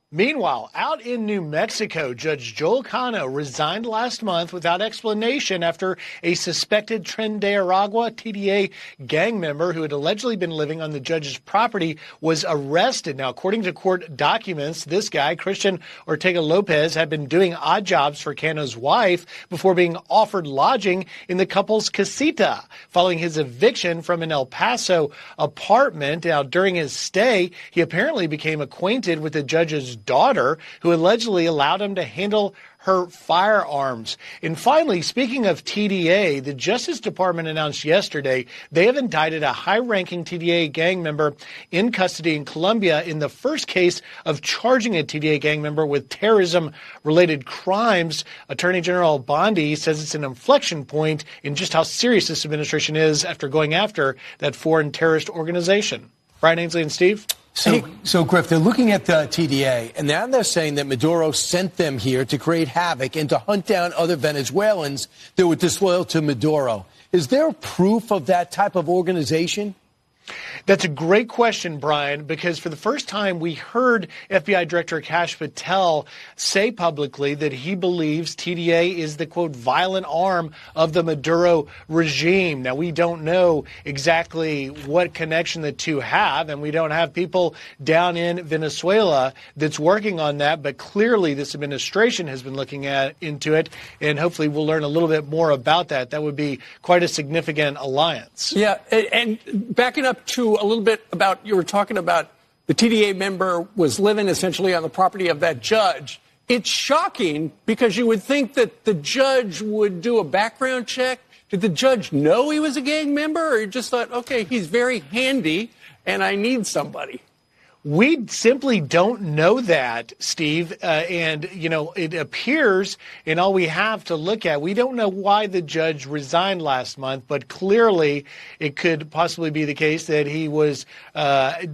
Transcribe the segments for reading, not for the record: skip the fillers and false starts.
Meanwhile, out in New Mexico, Judge Joel Cano resigned last month without explanation after a suspected Tren de Aragua TDA gang member who had allegedly been living on the judge's property was arrested. Now, according to court documents, this guy, Christian Ortega Lopez, had been doing odd jobs for Cano's wife before being offered lodging in the couple's casita following his eviction from an El Paso apartment. Now, during his stay, he apparently became acquainted with the judge's daughter, who allegedly allowed him to handle her firearms. And finally, speaking of TDA, the Justice Department announced yesterday they have indicted a high-ranking TDA gang member in custody in Colombia in the first case of charging a TDA gang member with terrorism-related crimes. Attorney General Bondi says it's an inflection point in just how serious this administration is after going after that foreign terrorist organization. Brian Ainsley and Steve? So, Griff, they're looking at the TDA, and now they're saying that Maduro sent them here to create havoc and to hunt down other Venezuelans that were disloyal to Maduro. Is there proof of that type of organization? That's a great question, Brian, because for the first time we heard FBI Director Kash Patel say publicly that he believes TDA is the, quote, violent arm of the Maduro regime. Now, we don't know exactly what connection the two have, and we don't have people down in Venezuela that's working on that, but clearly this administration has been looking into it, and hopefully we'll learn a little bit more about that. That would be quite a significant alliance. Yeah, and backing up to a little bit about, you were talking about the TDA member was living essentially on the property of that judge. It's shocking because you would think that the judge would do a background check. Did the judge know he was a gang member, or he just thought, okay, he's very handy and I need somebody? We simply don't know that, Steve. And, you know, it appears, and all we have to look at, we don't know why the judge resigned last month, but clearly it could possibly be the case that he was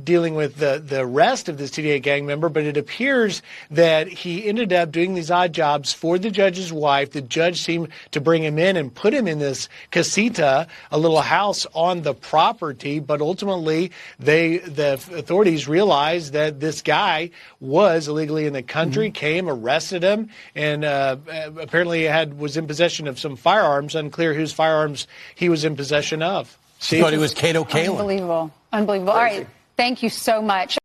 dealing with the rest of this TDA gang member. But it appears that he ended up doing these odd jobs for the judge's wife. The judge seemed to bring him in and put him in this casita, a little house on the property. But ultimately, the authorities realized that this guy was illegally in the country, came, arrested him, and apparently was in possession of some firearms. Unclear whose firearms he was in possession of. She thought he was Cato Kalin. Unbelievable. Unbelievable. All right. Thank you so much.